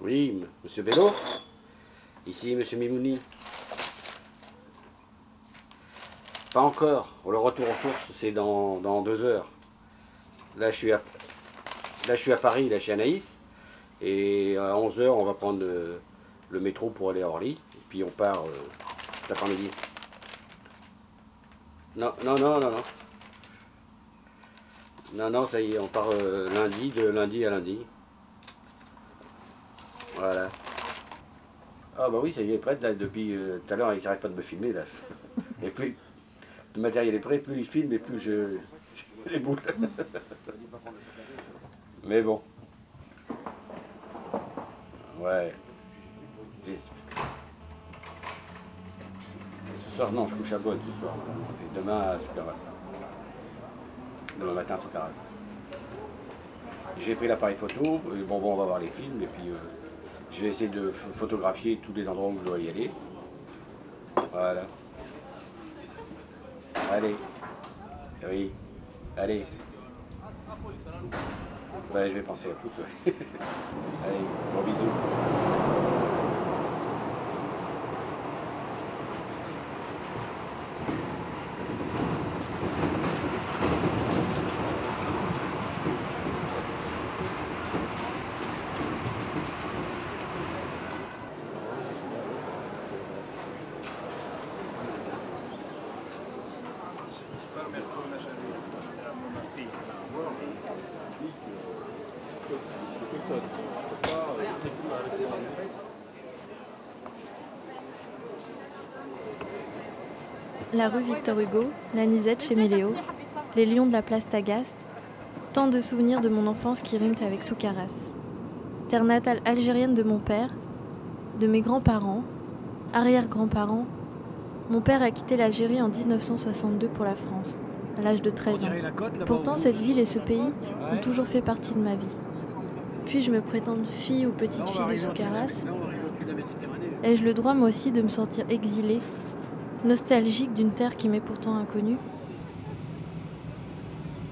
Oui, monsieur Bello. Ici, monsieur Mimouni. Pas encore. Le retour aux sources, c'est dans 2 heures. Là, je suis à Paris, là, chez Anaïs. Et à 11 heures, on va prendre le métro pour aller à Orly. Et puis on part cet après-midi. Non, non, non, non, non. Non, non, ça y est, on part lundi, de lundi à lundi. Voilà. Ah bah oui, ça y est, prête, là, depuis tout à l'heure, ils n'arrêtent pas de me filmer, là. Et plus le matériel est prêt, plus ils filment et plus je les boules. Mais bon. Ouais. Ce soir, non, je couche à Bonne ce soir. Et demain à Soucaras. Demain matin à Soucaras. J'ai pris l'appareil photo, et bon, on va voir les films, et puis je vais essayer de photographier tous les endroits où je dois y aller. Voilà. Allez. Oui. Allez. Ouais, je vais penser à tout, ouais. Allez, gros bisous. La rue Victor Hugo, l'anisette chez Méléo, les lions de la place Tagaste, tant de souvenirs de mon enfance qui riment avec Soucaras. Terre natale algérienne de mon père, de mes grands-parents, arrière-grands-parents. Mon père a quitté l'Algérie en 1962 pour la France, à l'âge de 13 ans. Pourtant, cette ville et ce pays ont toujours fait partie de ma vie. Puis-je me prétendre fille ou petite fille de Soucaras? Ai-je le droit moi aussi de me sentir exilée, nostalgique d'une terre qui m'est pourtant inconnue?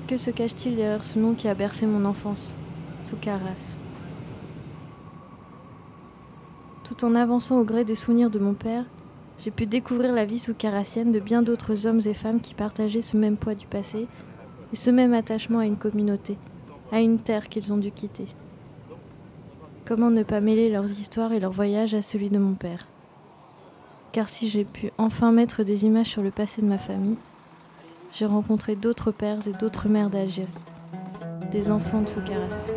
Que se cache-t-il derrière ce nom qui a bercé mon enfance, Soucaras? Tout en avançant au gré des souvenirs de mon père, j'ai pu découvrir la vie soucarassienne de bien d'autres hommes et femmes qui partageaient ce même poids du passé et ce même attachement à une communauté, à une terre qu'ils ont dû quitter. Comment ne pas mêler leurs histoires et leurs voyages à celui de mon père? Car si j'ai pu enfin mettre des images sur le passé de ma famille, j'ai rencontré d'autres pères et d'autres mères d'Algérie, des enfants de Soucaras.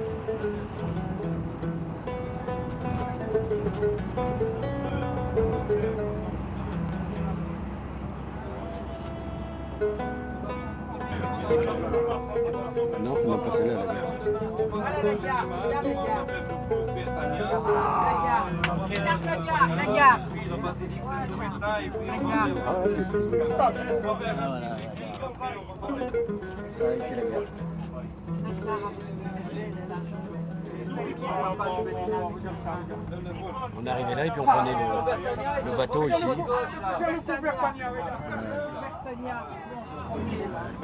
Non, faut pas passer là, la gare. Voilà la gare, regarde la gare. La gare. La basilique Saint-Augustin et puis la gare. C'est la gare. On est arrivé là et puis on prenait le bateau ici.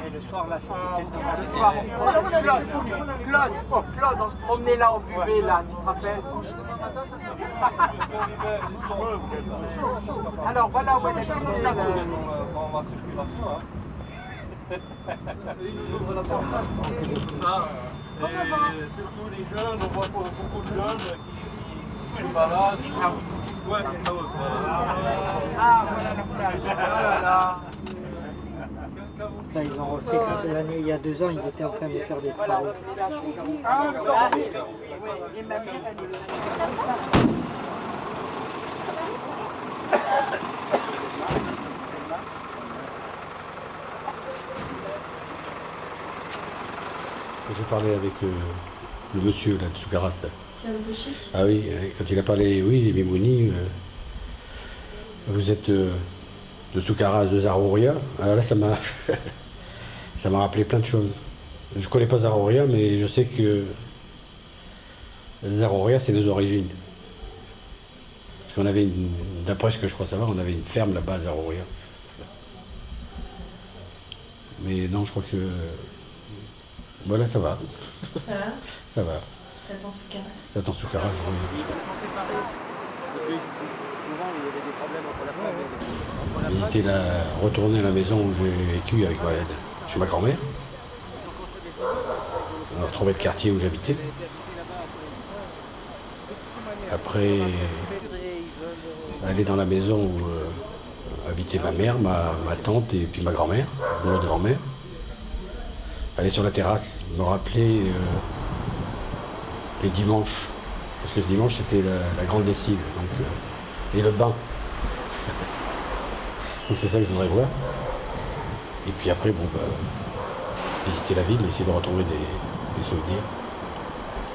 Et le soir, là, le soir, on se promenait. Claude, on se promenait là, on buvait là, tu te rappelles? Alors voilà, ouais, la circulation. Et surtout les jeunes, on voit beaucoup de jeunes qui se baladent. Ouais, ah, voilà la plage. Oh là là. Là, ils ont refait l'année, il y a 2 ans, ils étaient en train de faire des travaux. Ah, et ma mère, elle est... J'ai parlé avec le monsieur là, de Soucaras. Ah oui, quand il a parlé, oui, Mimouni, vous êtes de Soucaras, de Zarouria. Alors là, ça m'a ça m'a rappelé plein de choses. Je connais pas Zarouria, mais je sais que Zarouria, c'est nos origines. Parce qu'on avait, d'après ce que je crois savoir, on avait une ferme là-bas à Zarouria. Mais non, je crois que... Voilà, ça va. Ça va? Ça va. T'attends Soukaras. J'attends Soukaras, oui. Parce que souvent il y avait des problèmes entre la femme et Visiter retourner à la maison où j'ai vécu avec chez ma grand-mère. On a retrouvé le quartier où j'habitais. Après, aller dans la maison où habitait ma mère, ma tante et puis ma grand-mère, mon autre grand-mère. Aller sur la terrasse, me rappeler les dimanches. Parce que ce dimanche, c'était la grande lessive. Donc, et le bain. Donc c'est ça que je voudrais voir. Et puis après, bon, visiter la ville, essayer de retrouver des souvenirs.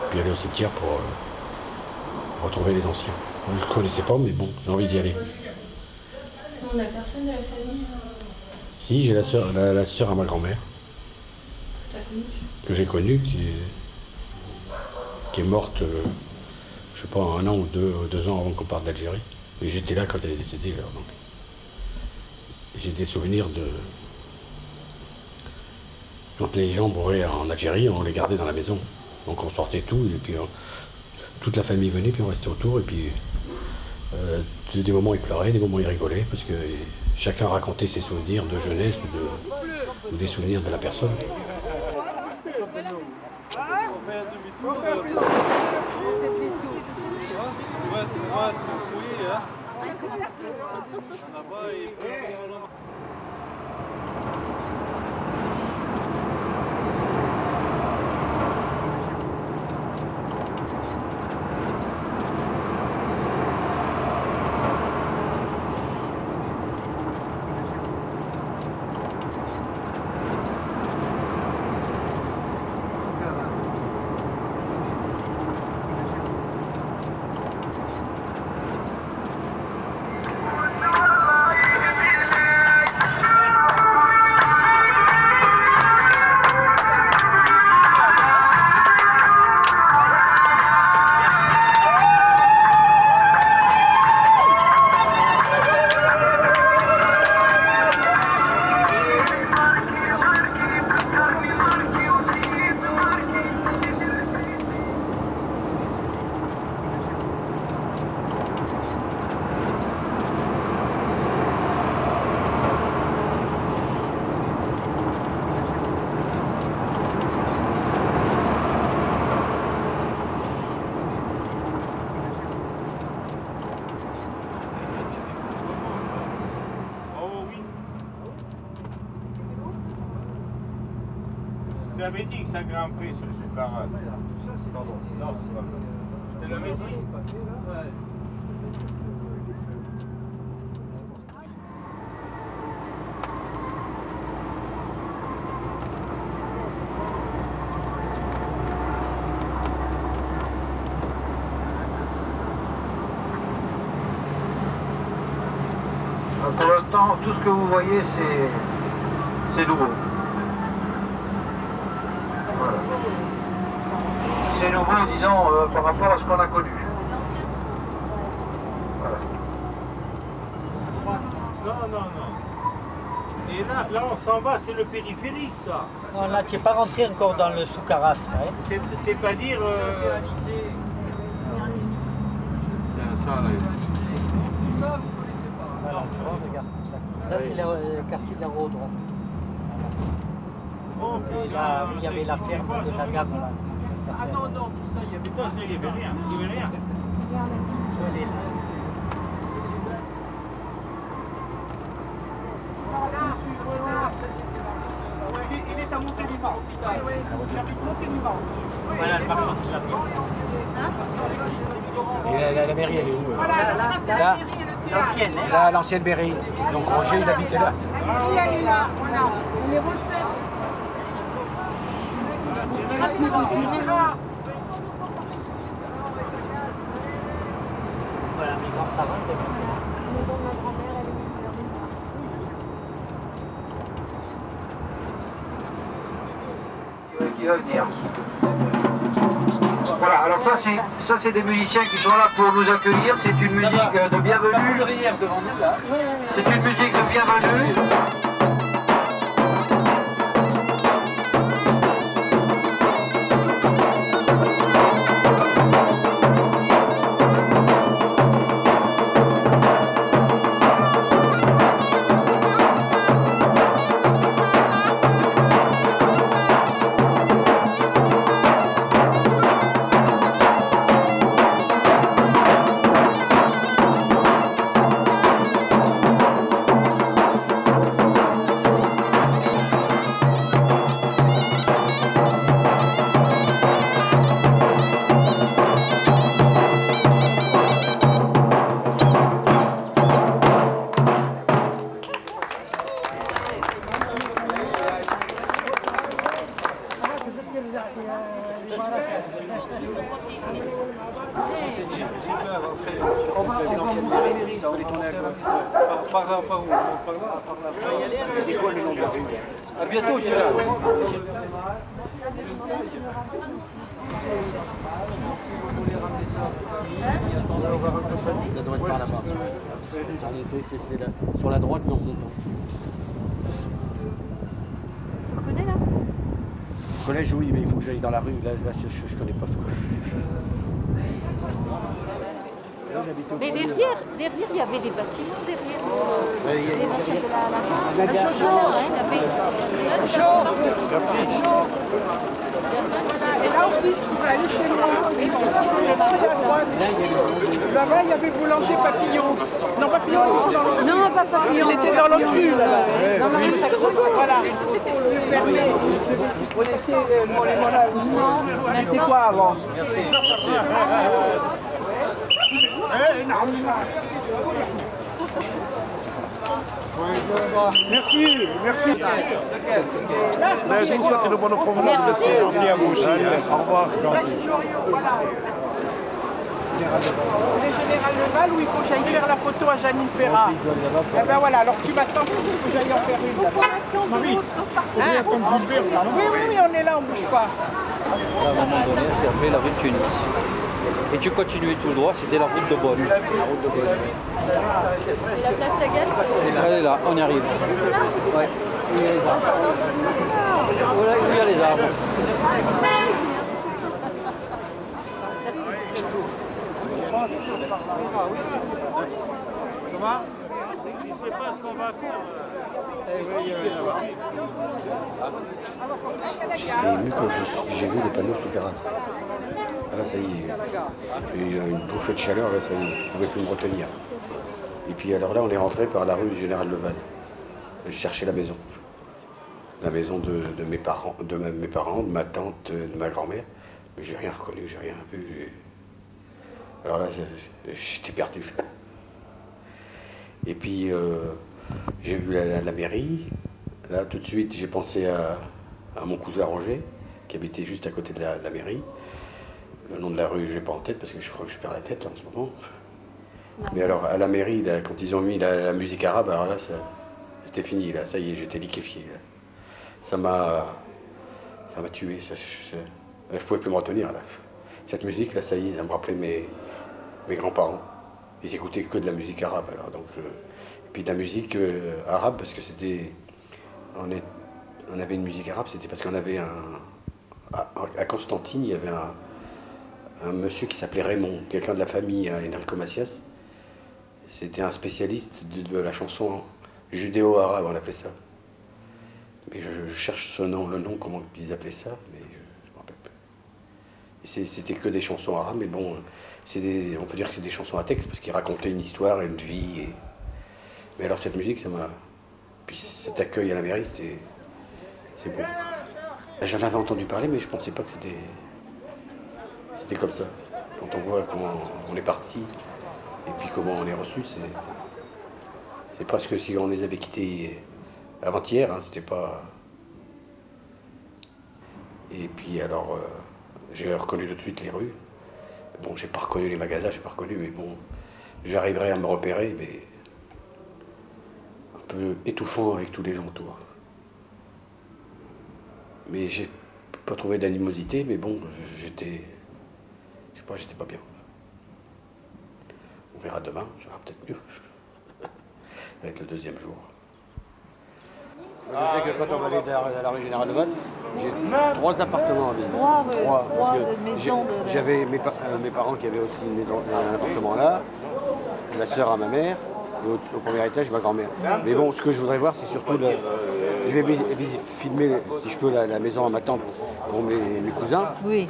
Puis aller au cimetière pour retrouver les anciens. Je ne connaissais pas, mais bon, j'ai envie d'y aller. On n'a personne de la famille? Si, j'ai la sœur à ma grand-mère. Que j'ai connue, qui est morte, je sais pas, 1 an ou 2 ans avant qu'on parte d'Algérie. Mais j'étais là quand elle est décédée. Alors, donc. J'ai des souvenirs de... Quand les gens mouraient en Algérie, on les gardait dans la maison. Donc on sortait tout, et puis toute la famille venait, puis on restait autour, et puis des moments ils pleuraient, des moments ils rigolaient, parce que chacun racontait ses souvenirs de jeunesse ou des souvenirs de la personne. Tu avais dit que ça grimpait sur Soukaras. Non, c'est pas vrai. Je te l'avais dit. Pour l'instant, tout ce que vous voyez, c'est nouveau. Voilà. C'est nouveau, disons, par rapport à ce qu'on a connu. Voilà. Non. Et là on s'en va, c'est le périphérique, ça. Non, là, tu n'es pas rentré encore dans le Soukaras. Ouais. C'est-à-dire... Ça, là. Voilà, tu vois, regarde comme ça. Là, c'est le quartier de l'aérodrome. Oh, Et là, il y avait la ferme de la gamme. Là. Ah non, tout ça, il n'y avait rien. Il n'y avait rien. Il est à Montélimar, hôpital. Il habite Montélimar. Voilà le marchand de la Et la mairie, elle est où Voilà, ça c'est la mairie et le théâtre. l'ancienne. Hein. Là, l'ancienne mairie. Donc Roger, il habitait là. La mairie, elle est là, voilà. On les refait. Voilà, mes grands-parents. La maison de ma grand-mère, elle est Qui va venir. Voilà, alors ça c'est des musiciens qui sont là pour nous accueillir, c'est une musique de bienvenue. C'est une musique de bienvenue. Par où? Par là, par là. C'était quoi le nom de la rue? À bientôt, c'est là. Ça doit être par là-bas. C'est là. Sur la droite, non. Tu connais là? Collège, oui, mais il faut que j'aille dans la rue. Là je connais pas ce collège. Mais derrière, il y avait des bâtiments derrière les machins de la gare. Merci. Et là aussi, je pouvais aller chez moi. Oui, moi aussi, c'était ma Là-bas, il y avait boulanger Papillon. Non, Papillon, non, pas Papillon. Il était dans l'autre rue, là-bas. Voilà. Fermé. Vous connaissez les mollets? Non. C'était quoi avant? Merci, merci. Ben, je vous souhaite une bonne promenade. Merci. C'est gentil à vous aussi. Au revoir. Le général Leval où il faut que j'aille faire la photo à Janine Ferrat. Eh ben voilà, alors tu m'attends parce qu'il faut que j'aille en faire une. Marie, Oui, on est là, on bouge pas. À un moment donné, c'est après la rue de Tunis. Et tu continuais tout droit, c'était la route de Bonne. La route de Bonne. Et la place Tagaste? Elle est là, on y arrive. Ouais. Il y a les arbres. Voilà, il y a les arbres. ça va? Tu sais pas ce qu'on va faire. J'étais ému quand j'ai vu les panneaux sous Carras. Ah là, ça y est, il y a une bouffée de chaleur, là, ça y est, je ne pouvais plus me retenir. Et puis alors là, on est rentré par la rue du Général Leval. Je cherchais la maison. La maison de mes parents, de ma tante, de ma grand-mère. Mais j'ai rien reconnu, j'ai rien vu. Alors là, j'étais perdu. Et puis, j'ai vu la mairie. Là, tout de suite, j'ai pensé à mon cousin Roger, qui habitait juste à côté de la mairie. Le nom de la rue, je n'ai pas en tête, parce que je crois que je perds la tête là, en ce moment. Non. Mais alors, à la mairie, là, quand ils ont mis la musique arabe, alors là, c'était fini, là, ça y est, j'étais liquéfié. Là. Ça m'a tué, je ne pouvais plus me retenir, là. Cette musique, là, ça y est, ça me rappelait mes grands-parents. Ils écoutaient que de la musique arabe, alors, donc... et puis de la musique arabe, parce que c'était... On avait une musique arabe, c'était parce qu'on avait à Constantine, il y avait un monsieur qui s'appelait Raymond, quelqu'un de la famille Enrico Macias. C'était un spécialiste de la chanson judéo-arabe, on appelait ça. Mais je cherche ce nom, le nom, comment ils appelaient ça, mais je ne me rappelle plus. C'était que des chansons arabes, mais bon, on peut dire que c'est des chansons à texte, parce qu'ils racontaient une histoire et une vie. Mais alors cette musique, ça m'a... Puis cet accueil à la mairie, c'est bon. J'en avais entendu parler, mais je ne pensais pas que c'était comme ça. Quand on voit comment on est parti, et puis comment on est reçu, c'est presque si on les avait quittés avant-hier, hein, c'était pas... Et puis alors, j'ai reconnu tout de suite les rues. Bon, j'ai pas reconnu les magasins, j'ai pas reconnu, mais bon, j'arriverai à me repérer, mais un peu étouffant avec tous les gens autour. Mais j'ai pas trouvé d'animosité, mais bon, j'étais... Je sais pas, j'étais pas bien. On verra demain, ça sera peut-être mieux. Ça va être le deuxième jour. Je sais que quand on va aller à la rue Général Leval, j'ai 3 appartements à vivre. 3 maisons. J'avais mes parents qui avaient aussi un appartement là, la sœur à ma mère, et au premier étage ma grand-mère. Mais bon, ce que je voudrais voir, c'est surtout... Je vais filmer, si je peux, la maison à ma tante pour mes cousins. Oui,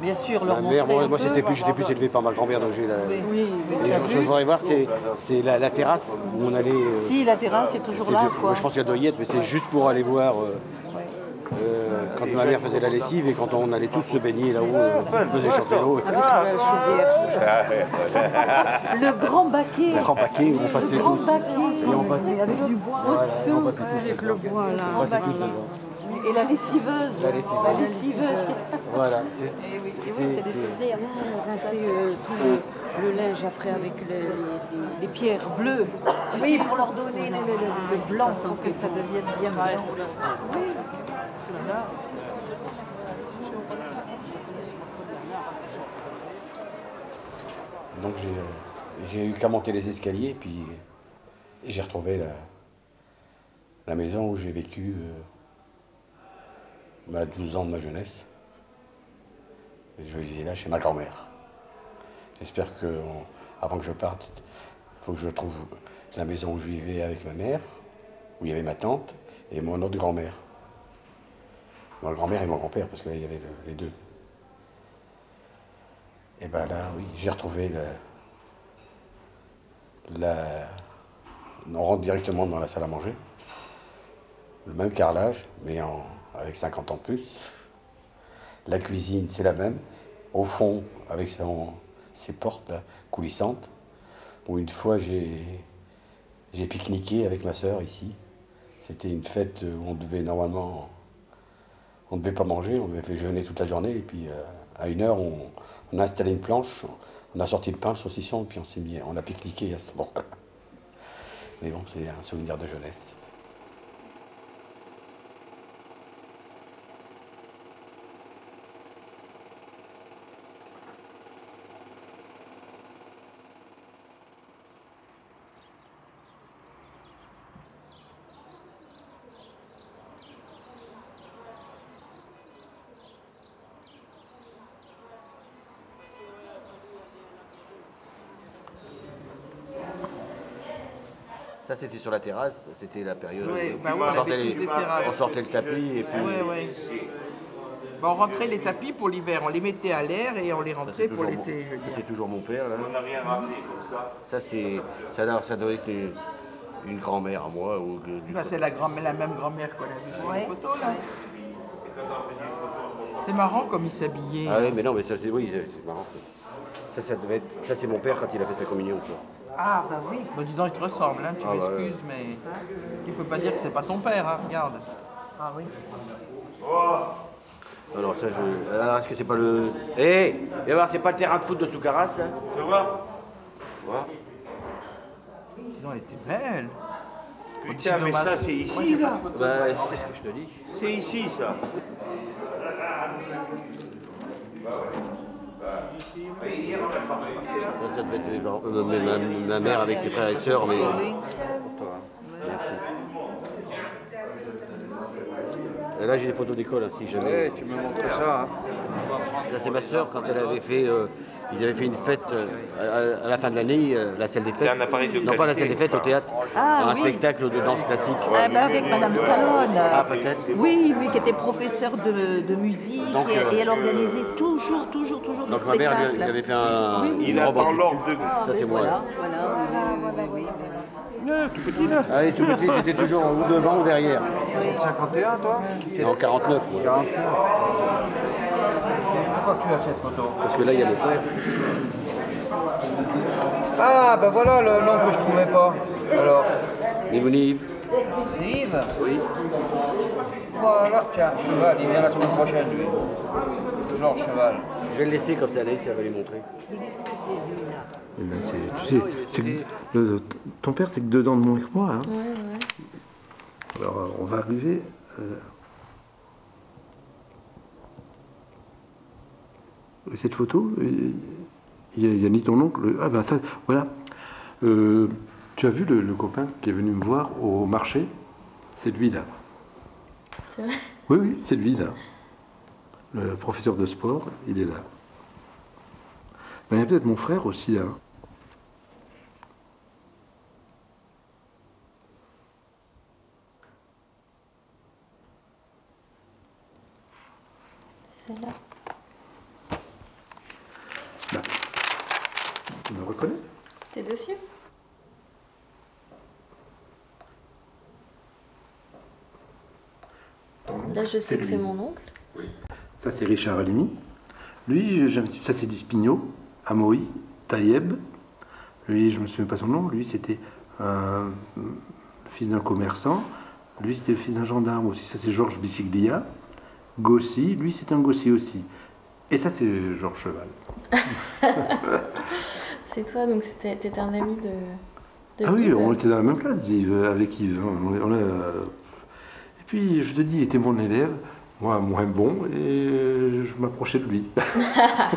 bien sûr. Ma mère, moi j'étais plus élevé par ma grand-mère, donc j'ai la... Oui, ce que je voudrais voir, c'est la terrasse où on allait... Si, la terrasse est toujours là, quoi. Moi, je pense qu'il doit y être, mais c'est juste pour aller voir... quand ma mère faisait la lessive et quand on allait tous se baigner là-haut, on faisait chauffer l'eau. Le grand baquet. Le grand baquet où on passait tous. Et on passait avec du bois dessous, avec le bois là. Et la lessiveuse. La lessiveuse. Voilà. Et oui, c'est des souvenirs. On a fait tout le linge après avec les pierres bleues. Oui, pour leur donner le blanc, pour que ça devienne bien blanc. Oui. Donc j'ai eu qu'à monter les escaliers, puis j'ai retrouvé la maison où j'ai vécu 12 ans de ma jeunesse. Et je vivais là chez ma grand-mère. J'espère que, avant que je parte, il faut que je trouve la maison où je vivais avec ma mère, où il y avait ma tante et mon autre grand-mère. Ma grand-mère et mon grand-père, parce que là, il y avait les deux. Et bien là, oui, j'ai retrouvé on rentre directement dans la salle à manger. Le même carrelage, mais avec 50 ans de plus. La cuisine, c'est la même. Au fond, avec ses portes là, coulissantes, où une fois j'ai pique-niqué avec ma sœur ici. C'était une fête où on devait normalement... On ne devait pas manger, on devait faire jeûner toute la journée, et puis à 1h, on a installé une planche, on a sorti le pain, le saucisson, et puis on a pique-niqué à ce moment-là. Mais bon, c'est un souvenir de jeunesse. Ça, c'était sur la terrasse, c'était la période où on sortait le tapis et puis... Oui. On rentrait les tapis pour l'hiver, on les mettait à l'air et on les rentrait pour l'été. C'est toujours mon père, là. On n'a rien ramené comme ça. Ça doit être une grand-mère à moi. C'est la même grand-mère qu'on a vue sur la photo, là. C'est marrant comme il s'habillait. Ah oui, mais non, mais ça, c'est marrant. Ça c'est mon père quand il a fait sa communion, quoi. Ah, bah oui. Bah, dis donc, il te ressemble, hein. Tu m'excuses, mais tu peux pas dire que c'est pas ton père, hein. Regarde. Ah oui. Alors, ça, alors, est-ce que c'est pas le... viens voir, c'est pas le terrain de foot de Soukaras, ça? Tu vois? Dis donc, elle était belle. Putain, mais ça, c'est ici, là. C'est ce que je te dis. C'est ici, ça. Ça devait être ma mère avec ses frères et sœurs, mais... Merci. Et là, j'ai des photos d'école, si jamais... tu me montres ça. Hein. Ça, c'est ma sœur, quand elle avait fait... ils avaient fait une fête à la fin de l'année, la salle des fêtes. C'est un appareil de non, pas la salle des fêtes, au théâtre. Un spectacle de danse classique. Avec Madame Scalone. Ah, peut-être. Oui, qui était professeure de musique. Donc, et elle organisait toujours des spectacles. Donc ma mère, il avait fait un... Il a dans l'ordre de... Ça, c'est moi. Voilà, tout petit, là. Ah oui, tout petit, j'étais toujours ou devant ou derrière. 51, toi? Non, 49, moi. 49. Pourquoi tu as cette photo? Parce que là, il y a mon frère. Ah, ben voilà le nom que je trouvais pas. Alors. Yves. Yves? Oui. Voilà, tiens, Cheval, il vient la semaine prochaine, lui. Georges Cheval. Je vais le laisser comme ça, Anaïs, elle va lui montrer. Eh ben tu sais, ton père, c'est que 2 ans de moins que moi. Hein. Ouais. Alors, on va arriver... Cette photo, il y a ni ton oncle... Ah ben ça, voilà. Tu as vu le copain qui est venu me voir au marché? C'est lui, là. C'est vrai? Oui, c'est lui, là. Le professeur de sport, il est là. Mais il y a peut-être mon frère aussi, là. C'est là. Là. Tu me reconnais? T'es dessus? Là, je sais que c'est mon oncle. Oui. Ça, c'est Richard Halimi. Lui, ça, c'est Dispigno, Amaury, Taïeb. Lui, je ne me souviens pas son nom. Lui, c'était le fils d'un commerçant. Lui, c'était le fils d'un gendarme aussi. Ça, c'est Georges Bissiglia. Gossi, lui, c'est un Gossi aussi. Et ça, c'est Georges Cheval. C'est toi, donc t'étais un ami Ah oui, on était dans la même classe, Yves, avec Yves. Et puis, je te dis, il était mon élève, moi moins bon, et je m'approchais de lui.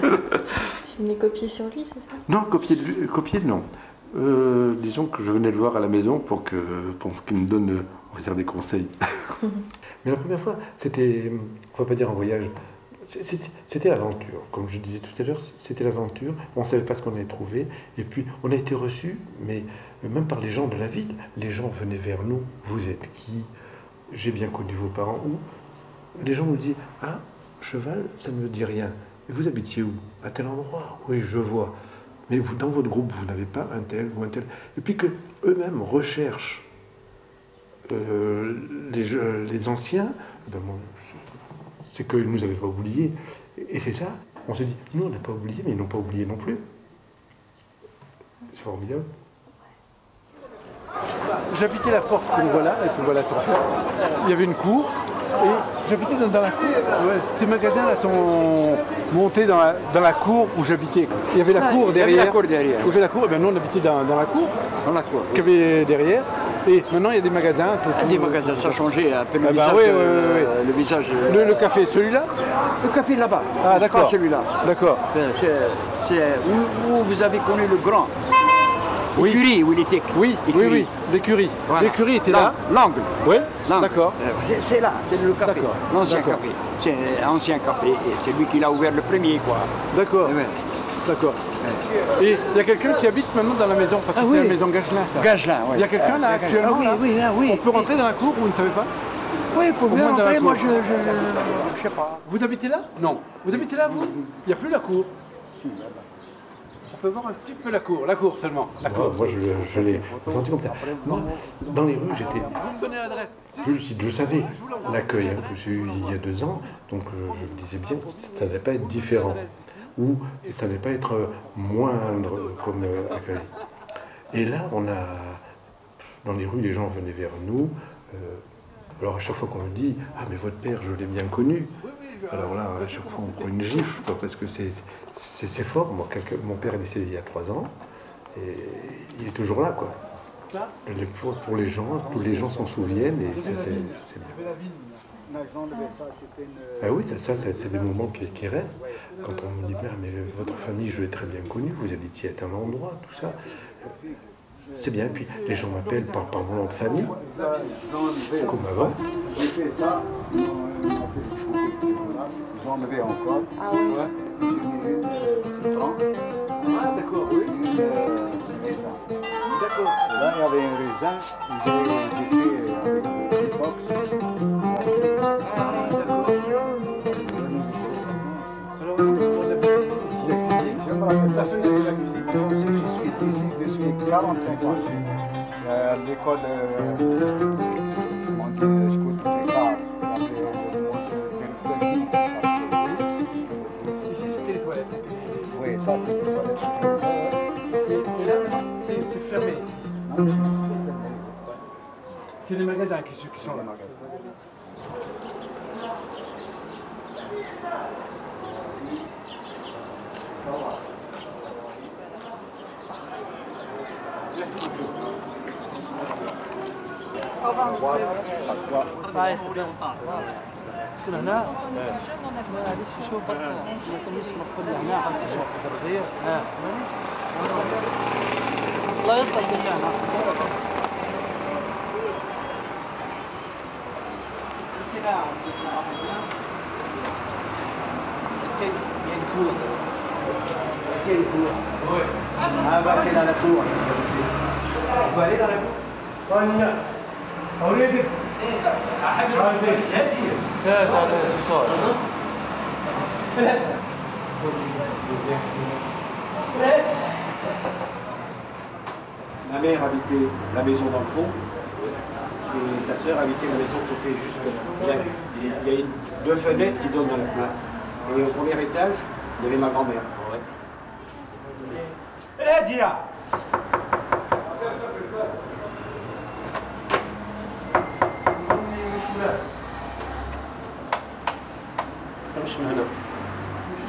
Tu venais copier sur lui, c'est ça? Non, copier non. Disons que je venais le voir à la maison pour qu'il me donne, on va dire, des conseils. Mais la première fois, c'était, on va pas dire un voyage, c'était l'aventure. Comme je disais tout à l'heure, c'était l'aventure. On ne savait pas ce qu'on allait trouver. Et puis, on a été reçus, mais même par les gens de la ville. Les gens venaient vers nous. Vous êtes qui? J'ai bien connu vos parents. Ou les gens nous disaient, ah, Cheval, ça ne me dit rien. Et vous habitiez où? À tel endroit? Oui, je vois. Mais vous, dans votre groupe, vous n'avez pas un tel ou un tel. Et puis que eux-mêmes recherchent les anciens, ben bon, c'est qu'ils ne nous avaient pas oubliés. Et c'est ça, on se dit, nous on n'a pas oublié, mais ils n'ont pas oublié non plus. C'est formidable. J'habitais la porte qu'on voit là, il y avait une cour, et j'habitais dans la cour. Ouais, ces magasins-là sont montés dans la cour où j'habitais. Il y avait la cour derrière. Il y avait la cour derrière. Il y avait la cour, et bien nous on habitait dans la cour. Dans la cour. Qu'il y avait derrière. Et maintenant il y a des magasins. Des magasins, ça a changé un peu le visage. Le visage. Le café, celui-là? Le café là-bas. Ah d'accord. Pas celui-là. D'accord. C'est où vous avez connu le grand. L'écurie, où il était. Oui, l'écurie. Voilà. L'écurie était là. L'angle. Oui, d'accord. C'est là, c'est le café. L'ancien café. C'est un ancien café. Et c'est lui qui l'a ouvert le premier, quoi. D'accord. D'accord. Et il y a quelqu'un qui habite maintenant dans la maison, parce que c'est la maison Gagelin. Gagelin, oui. Il y a quelqu'un là actuellement? Ah oui. On peut rentrer dans la cour, vous ne savez pas? Oui, vous pouvez rentrer, moi je sais pas. Vous habitez là? Non. Vous habitez là, vous? Il n'y a plus la cour? Si, là-bas. On peut voir un petit peu la cour seulement. La cour. Moi, je l'ai senti comme ça. Moi, dans les rues, j'étais plus, je savais l'accueil que j'ai eu il y a 2 ans, donc je me disais bien que ça n'allait pas être différent, ou ça n'allait pas être moindre comme accueil. Et là, dans les rues, les gens venaient vers nous. Alors à chaque fois qu'on me dit « Ah mais votre père, je l'ai bien connu », alors là, à chaque fois on prend une gifle, parce que c'est fort. Moi, mon père est décédé il y a 3 ans, et il est toujours là, quoi. Pour les gens, tous les gens s'en souviennent, et c'est bien. Ah oui, ça c'est des moments qui restent. Quand on me dit « Mais votre famille, je l'ai très bien connue, vous habitiez à un endroit, tout ça ». C'est bien, et puis les gens m'appellent par mon nom de famille, comme avant. J'ai fait ça, on a fait ils ont enlevé encore. Ah oui. J'ai mis citron. Ah d'accord, oui. D'accord. Là, il y avait un raisin, j'ai fait avec une box. Ah d'accord. Alors, on a vu ici la cuisine. Je me rappelle la fenêtre de la cuisine. Je suis ici depuis 45 ans. L'école, je continue pas. Ici c'était les toilettes. Oui, ça c'est les toilettes. Et là, c'est fermé ici. C'est les magasins qui sont là. مسكين هنا هذه شوف يسمى كل هنا خاص يشوف التغيير الله يصلح جميعنا c'est dans la cour. On va aller dans la cour. أولادك Ma mère habitait la maison dans le fond et sa sœur habitait la maison qui était juste là. Il y a 2 fenêtres qui donnent dans la cour. Et au premier étage, il y avait ma grand-mère.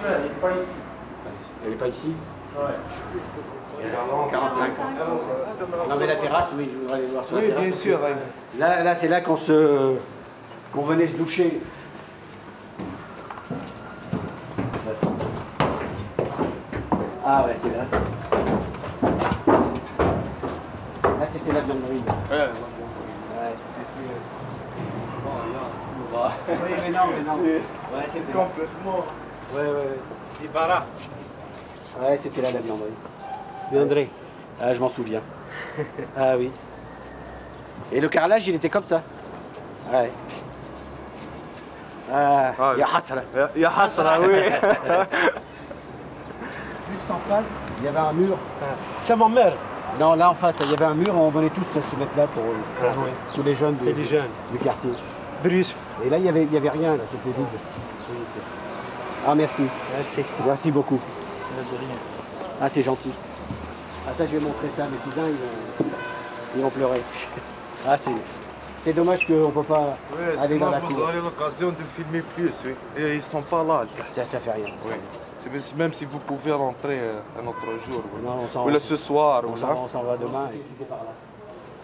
Elle n'est pas ici. Elle n'est pas ici. Ouais. 45. Non mais la terrasse, oui, je voudrais aller voir sur la terrasse. Oui, bien sûr. Là c'est là qu'on venait se doucher. Ah ouais, c'est là. Là c'était la vianderie. Ouais, c'était... Oui, mais non. Ouais, c'est complètement... Ouais. Ibarra. Ouais, c'était là la vianderie. Vianderie. Ah, je m'en souviens. Ah oui. Et le carrelage, il était comme ça. Ouais. Ah, ya hasra. Ya hasra, oui. Juste en face, il y avait un mur. C'est ma mère. Non, là en face, il y avait un mur, on venait tous se mettre là pour jouer. Tous les jeunes du quartier. Bruce. Et là, il y avait rien, là, c'était vide. Ah, merci. Merci beaucoup. Ah, c'est gentil. Ah, ça, je vais montrer ça à mes cousins, ils vont pleurer. Ah, c'est dommage qu'on ne peut pas aller dans la cour. Vous aurez l'occasion de filmer plus, oui. Et ils ne sont pas là. Ça fait rien. Oui. Même si vous pouvez rentrer un autre jour. Oui. Non, ou ce soir. On s'en va demain. C'était par là.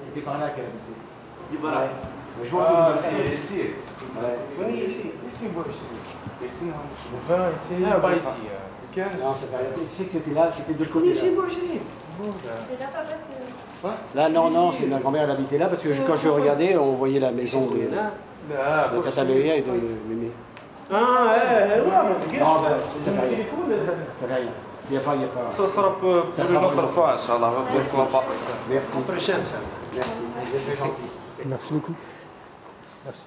C'était par là qu'elle habitait. Ouais. Je vois ici. Oui, ici, moi, ici, pas ici. Non, c'est pas là. Tu sais que c'était là, c'était de l'autre côté. C'est moi, là, non, c'est ma grand-mère, elle habitait là, parce que quand je regardais, on voyait la maison de Tata Mélia et de Mémé. Ah, ouais. Non, ça fait rien. Ça fait rien. Il n'y a pas. Ça sera pour une autre fois, Inch'Allah. Merci. La prochaine, Merci. C'est gentil. Merci beaucoup. Merci.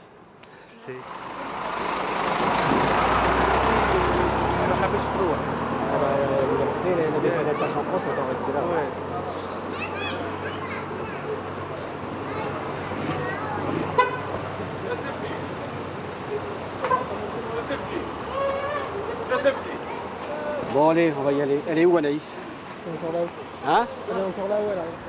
Bon, allez, on va y aller. Elle est où, Anaïs? Elle est encore là. Hein? Elle est encore là où elle arrive.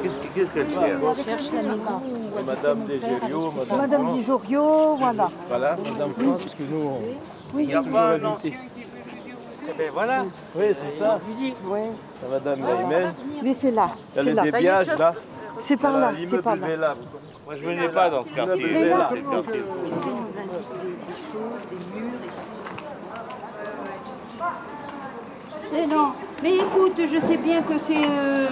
Qu'est-ce qu'elle fait? On cherche la maison. Madame Desjoriot, Madame Desjoriot, voilà. Voilà. Madame France, parce que nous, il n'y a pas un ancien qui veut dire voilà. Oui, c'est ça. Oui. Ça Madame Naïmen. Mais c'est là. Il y a le débiage là. C'est par là. C'est par là. Là. Moi je venais pas dans ce quartier. C'est le quartier. Tu sais, ils nous indiquent des choses, des murs et Mais non, mais écoute, je sais bien que c'est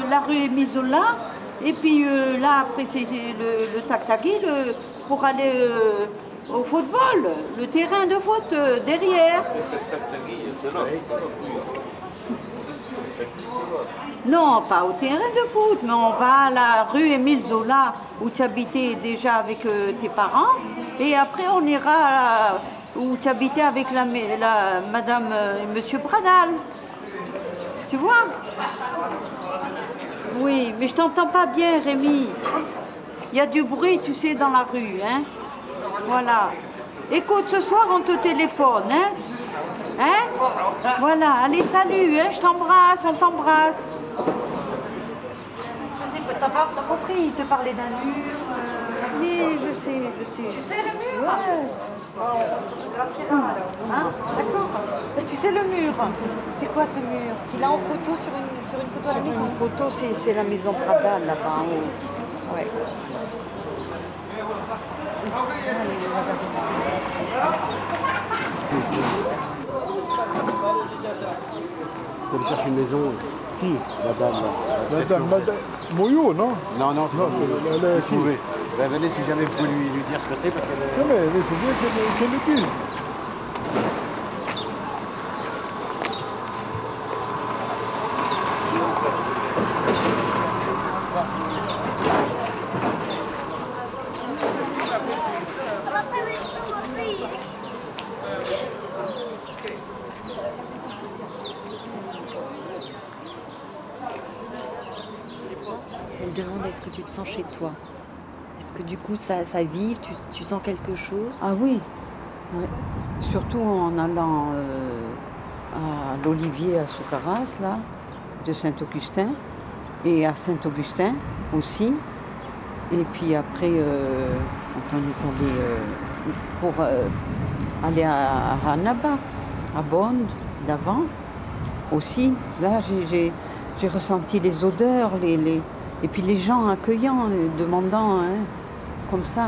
la rue Émile Zola, et puis là, après, c'est le Taktagui pour aller au football, le terrain de foot derrière. Mais c'est Taktagui, c'est là. Non, pas au terrain de foot, mais on va à la rue Émile Zola, où tu habitais déjà avec tes parents, et après on ira où tu habitais avec la madame et monsieur Pradal. Tu vois? Oui, mais je t'entends pas bien, Rémi. Il y a du bruit, tu sais, dans la rue, hein? Voilà. Écoute, ce soir, on te téléphone, hein? Hein? Voilà, allez, salut, hein? Je t'embrasse, on t'embrasse. Je sais pas, t'as compris, il te parlait d'un mur. Oui, je sais. Tu sais le mur? Ouais. Hein? D'accord. Tu sais le mur? C'est quoi ce mur? Qu'il a en photo sur une photo à la maison? Une photo, c'est la maison Pradal là-bas en haut. Ouais. Elle cherche une maison. Qui? Madame. Madame Moyo, non? Non, elle est qui? Ben, venez si jamais vous pouvez lui dire ce que c'est parce qu'elle Non, mais c'est bien qu'elle le dise. Elle demande est-ce que tu te sens chez toi? Est-ce que du coup ça vive, tu sens quelque chose? Ah oui, ouais. Surtout en allant à l'Olivier à Soucarras, là, de Saint-Augustin, et à Saint-Augustin aussi. Et puis après, quand on est allé pour aller à Annaba, à Bond, d'avant, aussi, là j'ai ressenti les odeurs, et puis les gens accueillants, demandant, hein, comme ça,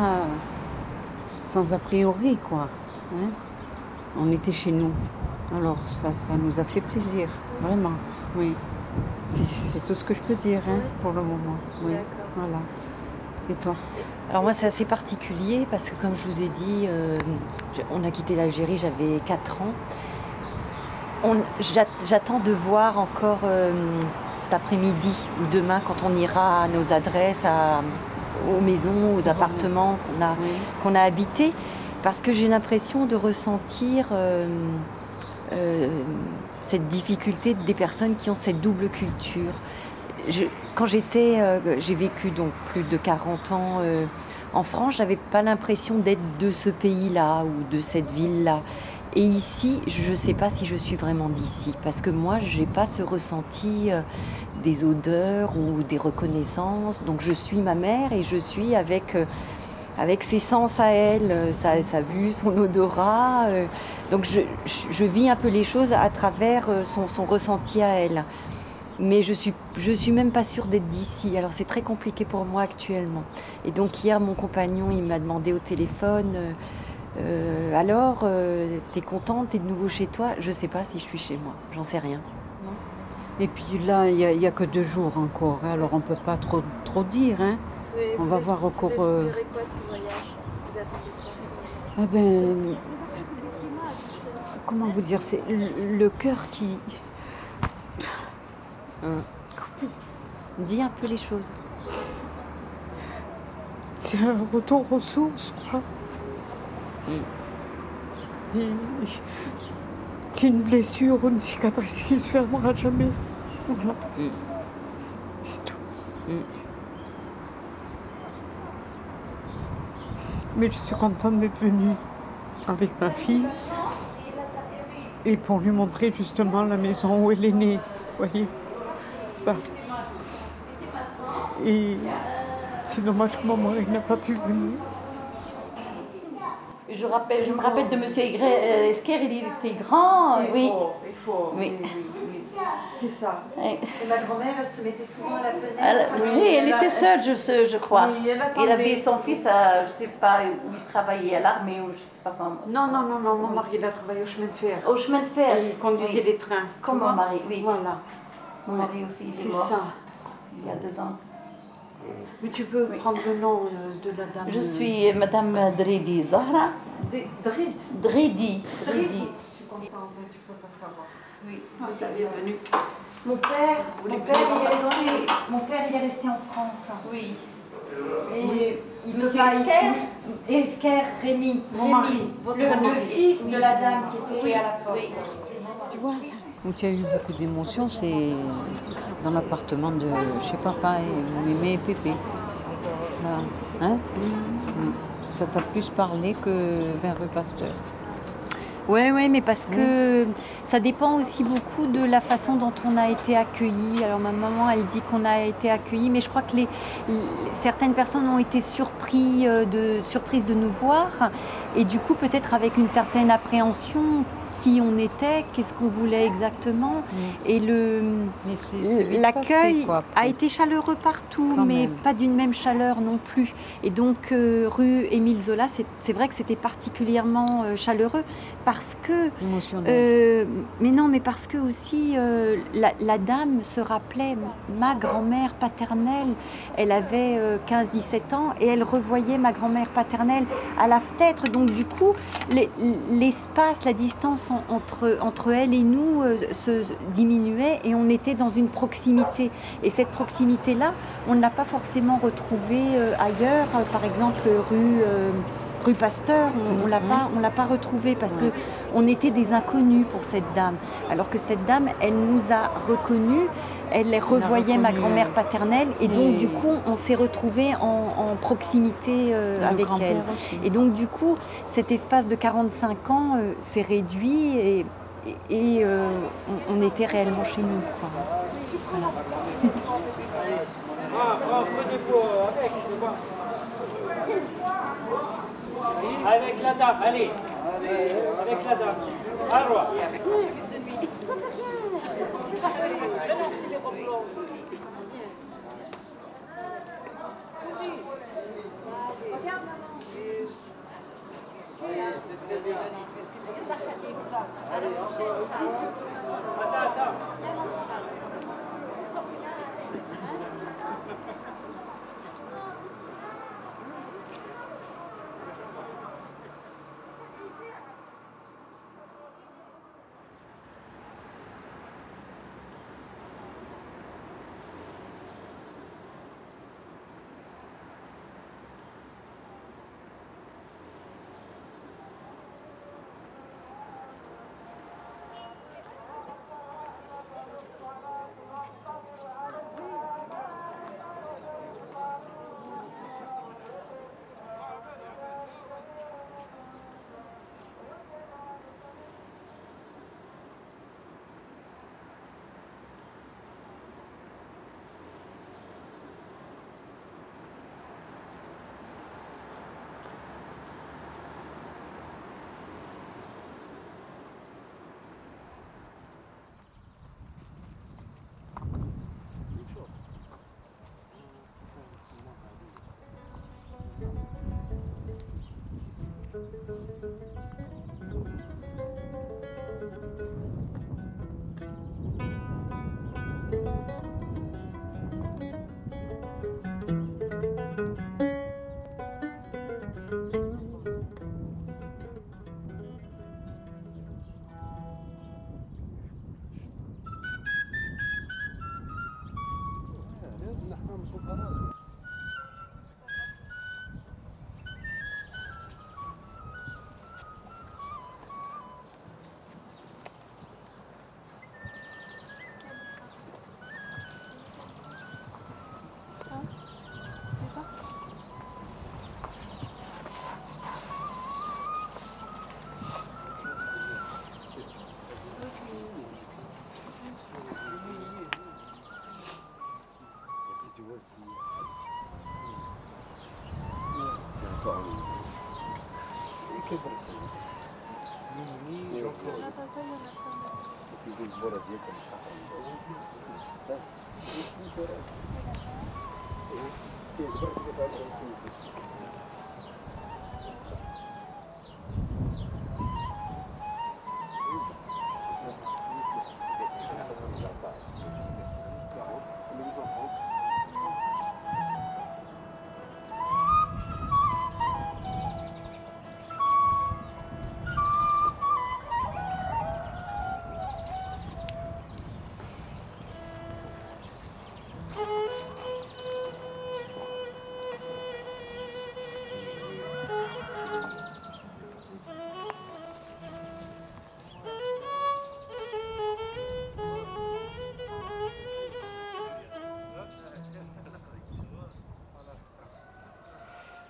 sans a priori, quoi. Hein. On était chez nous. Alors ça nous a fait plaisir, vraiment, oui. C'est tout ce que je peux dire, hein, pour le moment. Oui, voilà. Et toi? Alors moi c'est assez particulier parce que comme je vous ai dit, on a quitté l'Algérie, j'avais 4 ans. J'attends de voir encore cet après-midi ou demain quand on ira à nos adresses, aux maisons, aux appartements qu'on a habités, parce que j'ai l'impression de ressentir cette difficulté des personnes qui ont cette double culture. Quand j'ai vécu donc plus de 40 ans en France, j'avais pas l'impression d'être de ce pays-là ou de cette ville-là. Et ici, je ne sais pas si je suis vraiment d'ici, parce que moi, je n'ai pas ce ressenti des odeurs ou des reconnaissances. Donc je suis ma mère et je suis avec ses sens à elle, sa vue, son odorat. Donc je vis un peu les choses à travers son ressenti à elle. Mais je suis même pas sûre d'être d'ici. Alors c'est très compliqué pour moi actuellement. Et donc hier, mon compagnon, il m'a demandé au téléphone... alors, t'es contente, t'es de nouveau chez toi? Je sais pas si je suis chez moi, j'en sais rien. Non. Et puis là, il n'y a que 2 jours encore, hein, alors on peut pas trop dire. Hein. Oui, on va voir encore. Vous espérez quoi de ce voyage? Vous attendez quoi? Comment vous dire, c'est le cœur qui. Dis un peu les choses. C'est un retour aux sources, quoi. Et c'est une blessure, une cicatrice qui ne se fermera jamais. Voilà. C'est tout. Mais je suis contente d'être venue avec ma fille et pour lui montrer justement la maison où elle est née. Vous voyez, ça. Et c'est dommage que mon mari n'a pas pu venir. Je me rappelle de M. Esquer, il était grand. Il faut. Oui. C'est ça. Et ma grand-mère, elle se mettait souvent à la fenêtre. Oui, elle était seule, je crois. Oui, il avait son fils, je ne sais pas où il travaillait, à l'armée ou je ne sais pas comment. Non, mon mari, il a travaillé au chemin de fer. Au chemin de fer. Il conduisait les trains. Comme mon mari, oui. Voilà. Mon mari aussi, il est mort. C'est ça. Il y a 2 ans. Mais tu peux prendre le nom de la dame. Je suis Madame Dridi Zahra. Dridi. Je suis contente, tu peux pas savoir. Oui, bienvenue. Mon père, il est resté en France. Oui. Et il Monsieur Esquer. Esquer Rémy, mon mari, le fils de la dame qui était à la porte. Oui. Tu vois, où tu as eu beaucoup d'émotions, c'est dans l'appartement de chez papa et Mémé et Pépé. Là, hein? Ça t'a plus parlé que vers le pasteur. Oui, mais parce que ça dépend aussi beaucoup de la façon dont on a été accueillis. Alors ma maman, elle dit qu'on a été accueillis, mais je crois que certaines personnes ont été surprises de nous voir, et du coup peut-être avec une certaine appréhension qui on était, qu'est-ce qu'on voulait exactement. Et l'accueil a été chaleureux partout, mais pas d'une même chaleur non plus. Et donc rue Émile Zola, c'est vrai que c'était particulièrement chaleureux parce que mais parce que aussi la dame se rappelait ma grand-mère paternelle. Elle avait 15-17 ans et elle revoyait ma grand-mère paternelle à la fenêtre. Donc du coup, l'espace, la distance entre elle et nous se diminuait et on était dans une proximité. Et cette proximité-là, on ne l'a pas forcément retrouvée ailleurs. Par exemple, rue Pasteur, on l'a pas retrouvée parce que on était des inconnus pour cette dame. Alors que cette dame, elle nous a reconnus, elle revoyait ma grand-mère paternelle et donc du coup, on s'est retrouvés en proximité avec elle. Et donc du coup, cet espace de 45 ans s'est réduit et on était réellement chez nous, quoi. Avec la dame, allez. Avec la dame. Arroi.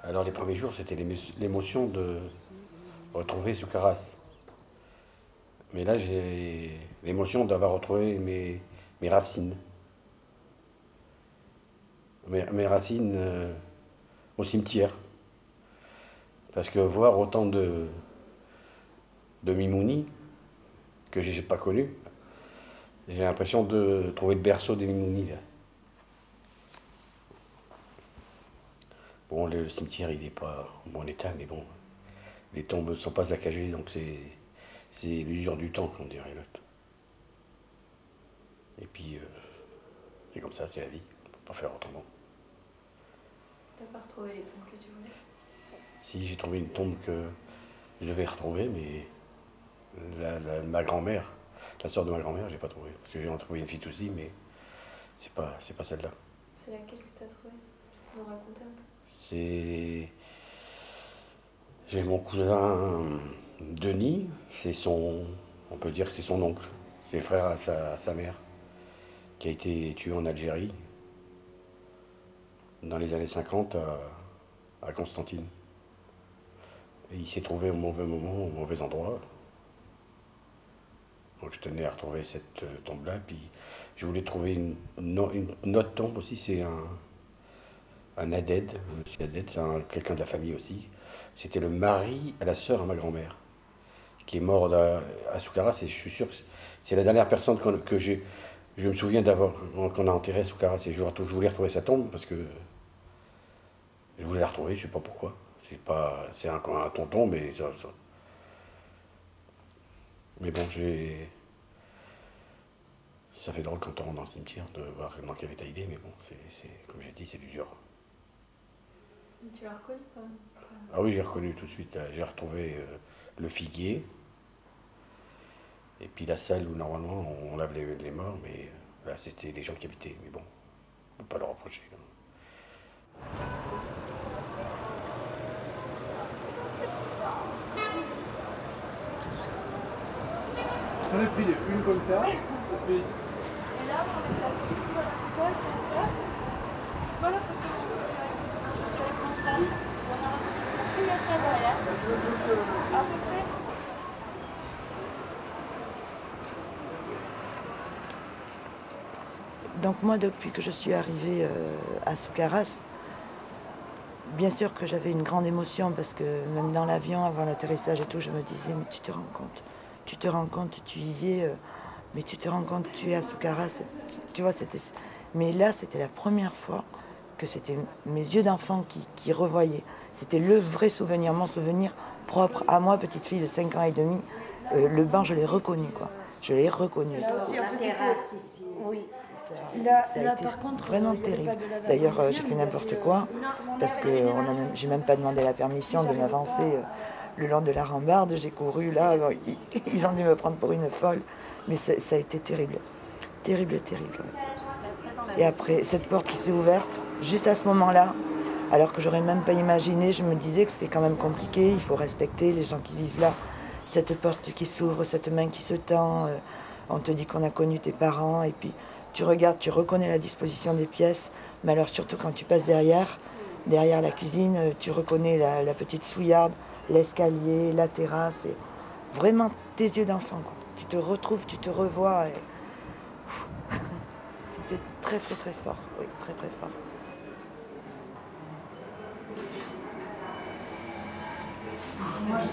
Alors les premiers jours, c'était l'émotion de retrouver Soukaras. Mais là, j'ai l'émotion d'avoir retrouvé mes racines. Mes racines au cimetière. Parce que voir autant de Mimouni, que je n'ai pas connu, j'ai l'impression de trouver le berceau des Mimouni, là. Bon, le cimetière, il n'est pas en bon état, mais bon, les tombes ne sont pas saccagées, donc c'est l'usure du temps, qu'on dirait l'autre. Et puis, c'est comme ça, c'est la vie, on ne peut pas faire autrement. Tu n'as pas retrouvé les tombes que tu voulais? Si, j'ai trouvé une tombe que je devais retrouver, mais ma grand-mère, la sœur de ma grand-mère, je n'ai pas trouvé. Parce que j'ai trouvé une fille aussi, mais c'est pas celle-là. C'est laquelle que tu as trouvée? Tu peux nous raconter un peu? J'ai mon cousin Denis, on peut dire que c'est son oncle, c'est le frère à sa mère, qui a été tué en Algérie dans les années 50 à Constantine. Et il s'est trouvé au mauvais moment, au mauvais endroit. Donc je tenais à retrouver cette tombe-là. Puis je voulais trouver une autre tombe aussi, c'est un Aded. Monsieur Aded, c'est quelqu'un de la famille aussi. C'était le mari à la sœur à ma grand-mère, qui est mort à Soukharas, et je suis sûr que c'est la dernière personne que je me souviens qu'on a enterrée à Soukharas. Et je voulais retrouver sa tombe parce que je voulais la retrouver, je ne sais pas pourquoi. C'est un tonton, mais mais bon, ça fait drôle quand on rentre dans le cimetière de voir dans quel état il est, mais bon, comme j'ai dit, c'est du dur. Tu l'as reconnu pas? Ah oui, j'ai reconnu tout de suite. J'ai retrouvé le figuier. Et puis la salle où normalement on lave les morts, mais là c'était les gens qui habitaient. Mais bon, on ne peut pas leur reprocher. J'en ai pris une comme ça. Et puis... Et là, tu vois la photo, il faut faire. Tu vois la photo je suis avec mon frère. On a pris la salle derrière. À peu près. Donc moi, depuis que je suis arrivée à Soukharas, bien sûr que j'avais une grande émotion parce que même dans l'avion, avant l'atterrissage et tout, je me disais, mais tu te rends compte, tu y es, mais tu te rends compte, tu es à Soukharas, tu vois, mais là, c'était la première fois que c'était mes yeux d'enfant qui revoyaient. C'était le vrai souvenir, mon souvenir propre à moi, petite fille de 5 ans et demi. Le banc, je l'ai reconnu, quoi. Je l'ai reconnu. Là aussi, on faisait terrasse ici. Oui. Ça a été par contre, vraiment terrible. D'ailleurs, j'ai fait n'importe quoi, parce que j'ai même pas demandé la permission de m'avancer le long de la rambarde. J'ai couru là, ils ont dû me prendre pour une folle, mais ça a été terrible. Terrible, terrible. Ouais. Et après, cette porte qui s'est ouverte, juste à ce moment-là, alors que j'aurais même pas imaginé, je me disais que c'était quand même compliqué, il faut respecter les gens qui vivent là. Cette porte qui s'ouvre, cette main qui se tend, on te dit qu'on a connu tes parents, et puis tu regardes, tu reconnais la disposition des pièces, mais alors surtout quand tu passes derrière la cuisine, tu reconnais la petite souillarde, l'escalier, la terrasse, et vraiment tes yeux d'enfant, quoi. Tu te retrouves, tu te revois, et... C'était très très très fort, oui, très très fort. Moi je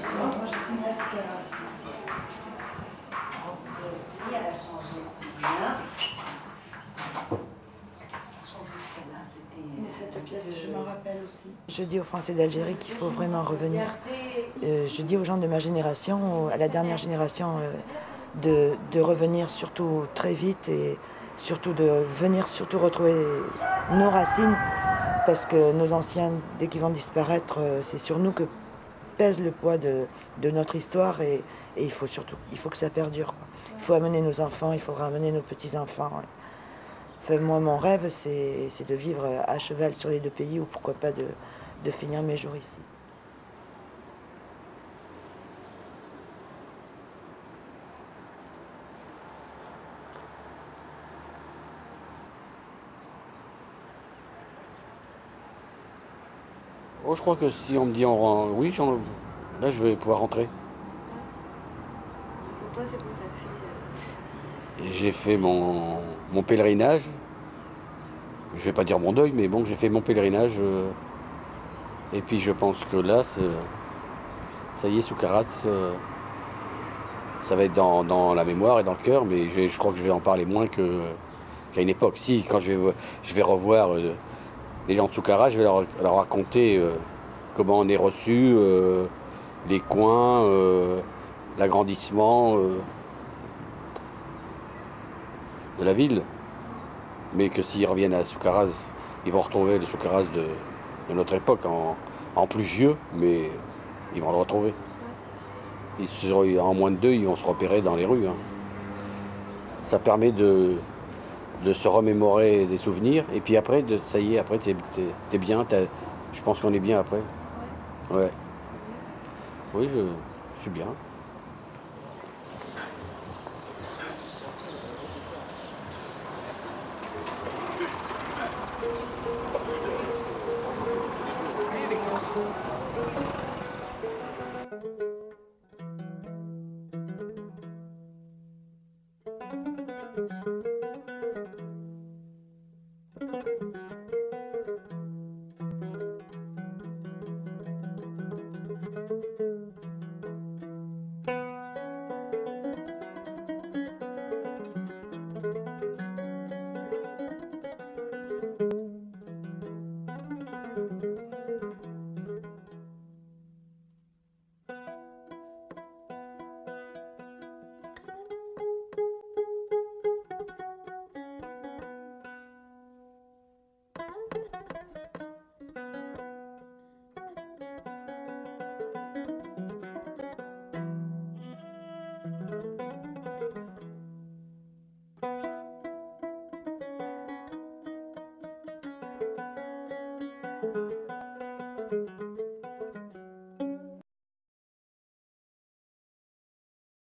suis née à Soukharas. Elle aussi, elle a changé bien. Mais cette pièce, je m'en rappelle aussi. Je dis aux Français d'Algérie qu'il faut vraiment revenir. Je dis aux gens de ma génération, à la dernière génération, de revenir surtout très vite et surtout de venir surtout retrouver nos racines, parce que nos anciens, dès qu'ils vont disparaître, c'est sur nous que pèse le poids de notre histoire, et il faut que ça perdure, quoi. Il faut amener nos enfants, il faudra amener nos petits-enfants. Ouais. Enfin, moi, mon rêve, c'est de vivre à cheval sur les deux pays, ou pourquoi pas de finir mes jours ici. Oh, je crois que si on me dit oui, là je vais pouvoir rentrer. Pour toi, c'est bon, t'as fait... J'ai fait mon pèlerinage. Je vais pas dire mon deuil, mais bon, j'ai fait mon pèlerinage. Et puis je pense que là, ça y est, Soukharas, ça va être dans la mémoire et dans le cœur, mais je crois que je vais en parler moins qu'à une époque. Si, quand je vais revoir les gens de Soukharas, je vais leur raconter comment on est reçu, les coins, l'agrandissement de la ville. Mais que s'ils reviennent à Soukharas, ils vont retrouver le Soukharas de notre époque, en plus vieux, mais ils vont le retrouver. En moins de 2, ils vont se repérer dans les rues. Hein. Ça permet de se remémorer des souvenirs, et puis après, ça y est, après t'es bien, je pense qu'on est bien après. Ouais. Oui, je suis bien. Thank you.